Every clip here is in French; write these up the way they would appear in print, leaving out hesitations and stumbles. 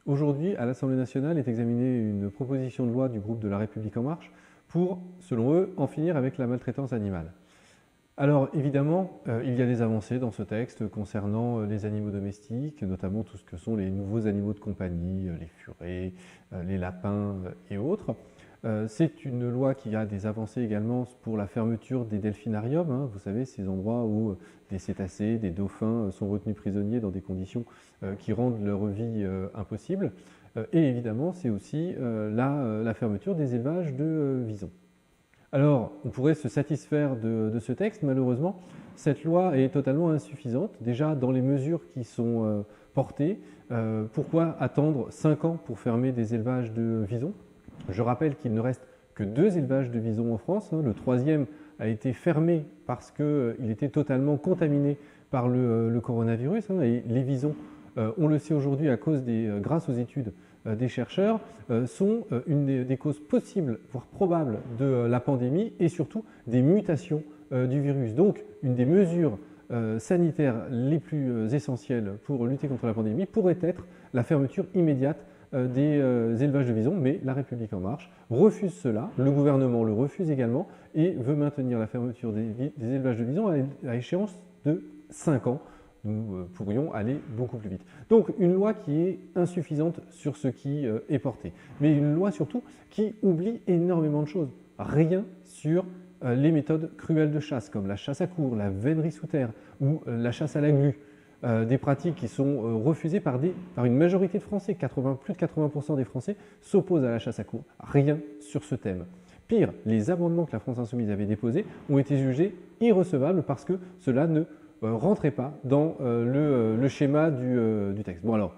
Aujourd'hui, à l'Assemblée nationale est examinée une proposition de loi du groupe de La République En Marche pour, selon eux, en finir avec la maltraitance animale. Alors évidemment, il y a des avancées dans ce texte concernant les animaux domestiques, notamment tout ce que sont les nouveaux animaux de compagnie, les furets, les lapins et autres. C'est une loi qui a des avancées également pour la fermeture des delphinariums, hein, vous savez, ces endroits où des cétacés, des dauphins sont retenus prisonniers dans des conditions qui rendent leur vie impossible. Et évidemment, c'est aussi la fermeture des élevages de visons. Alors, on pourrait se satisfaire de ce texte, malheureusement, cette loi est totalement insuffisante. Déjà, dans les mesures qui sont portées, pourquoi attendre 5 ans pour fermer des élevages de visons? Je rappelle qu'il ne reste que 2 élevages de visons en France. Le 3e a été fermé parce qu'il était totalement contaminé par le coronavirus. Et les visons, on le sait aujourd'hui grâce aux études des chercheurs, sont une des causes possibles, voire probables, de la pandémie et surtout des mutations du virus. Donc, une des mesures sanitaires les plus essentielles pour lutter contre la pandémie pourrait être la fermeture immédiate des élevages de visons, mais La République En Marche refuse cela, le gouvernement le refuse également et veut maintenir la fermeture des élevages de visons à échéance de 5 ans. Nous pourrions aller beaucoup plus vite. Donc une loi qui est insuffisante sur ce qui est porté, mais une loi surtout qui oublie énormément de choses. Rien sur les méthodes cruelles de chasse, comme la chasse à courre, la vénerie sous terre ou la chasse à la glu. Des pratiques qui sont refusées par une majorité de Français. Plus de 80% des Français s'opposent à la chasse à courre. Rien sur ce thème. Pire, les amendements que la France Insoumise avait déposés ont été jugés irrecevables parce que cela ne rentrait pas dans le schéma du texte. Bon alors,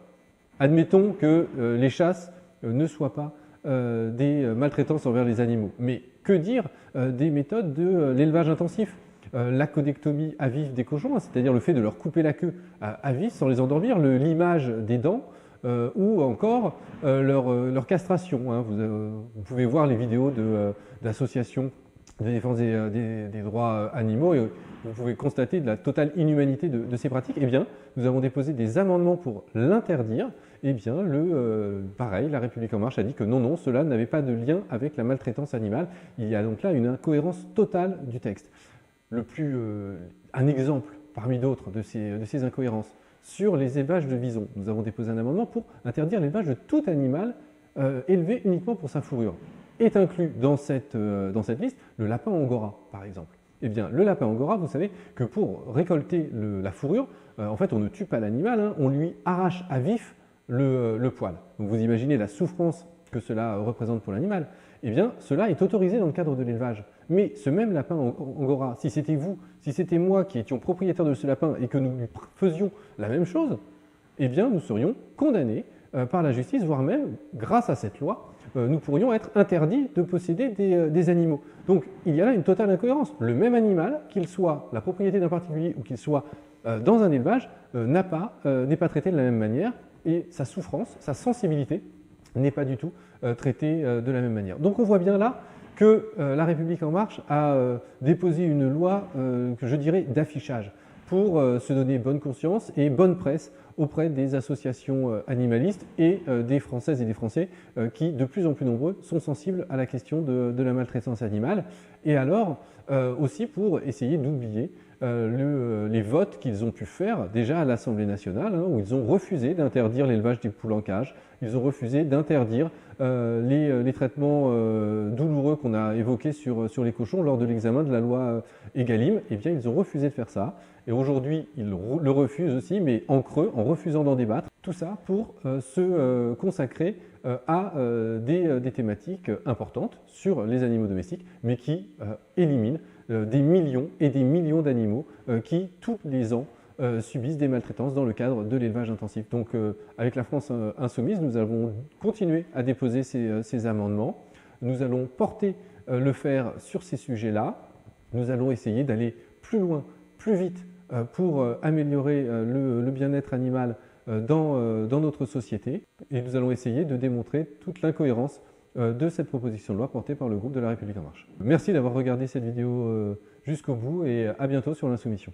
admettons que les chasses ne soient pas des maltraitances envers les animaux. Mais que dire des méthodes de l'élevage intensif? La codectomie à vif des cochons, c'est-à-dire le fait de leur couper la queue à vif sans les endormir, limage des dents ou encore leur castration. Vous pouvez voir les vidéos d'associations de défense des droits animaux et vous pouvez constater de la totale inhumanité de ces pratiques. Eh bien, nous avons déposé des amendements pour l'interdire. Eh bien, pareil, La République En Marche a dit que non, cela n'avait pas de lien avec la maltraitance animale. Il y a donc là une incohérence totale du texte. Un exemple parmi d'autres de ces incohérences, sur les élevages de visons. Nous avons déposé un amendement pour interdire l'élevage de tout animal élevé uniquement pour sa fourrure. Est inclus dans cette liste le lapin angora, par exemple. Eh bien, le lapin angora, vous savez que pour récolter la fourrure, en fait, on ne tue pas l'animal, on lui arrache à vif le poil. Donc vous imaginez la souffrance que cela représente pour l'animal. Eh bien, cela est autorisé dans le cadre de l'élevage. Mais ce même lapin angora, si c'était moi qui étions propriétaire de ce lapin et que nous lui faisions la même chose, eh bien, nous serions condamnés par la justice, voire même, grâce à cette loi, nous pourrions être interdits de posséder des animaux. Donc, il y a là une totale incohérence. Le même animal, qu'il soit la propriété d'un particulier ou qu'il soit dans un élevage, n'est pas traité de la même manière et sa souffrance, sa sensibilité n'est pas du tout traitée de la même manière. Donc, on voit bien là que La République En Marche a déposé une loi que je dirais d'affichage pour se donner bonne conscience et bonne presse auprès des associations animalistes et des Françaises et des Français qui, de plus en plus nombreux, sont sensibles à la question de la maltraitance animale. Et alors, aussi pour essayer d'oublier les votes qu'ils ont pu faire déjà à l'Assemblée nationale, où ils ont refusé d'interdire l'élevage des poules en cage, ils ont refusé d'interdire les traitements douloureux qu'on a évoqués sur les cochons lors de l'examen de la loi Egalim. Eh bien, ils ont refusé de faire ça. Et aujourd'hui, ils le refusent aussi, mais en creux, en refusant d'en débattre. Tout ça pour se consacrer à des thématiques importantes sur les animaux domestiques, mais qui éliminent des millions et des millions d'animaux qui, tous les ans, subissent des maltraitances dans le cadre de l'élevage intensif. Donc avec la France Insoumise, nous allons continuer à déposer ces amendements. Nous allons porter le fer sur ces sujets-là. Nous allons essayer d'aller plus loin, plus vite pour améliorer le bien-être animal dans notre société. Et nous allons essayer de démontrer toute l'incohérence de cette proposition de loi portée par le groupe de La République En Marche. Merci d'avoir regardé cette vidéo jusqu'au bout et à bientôt sur l'Insoumission.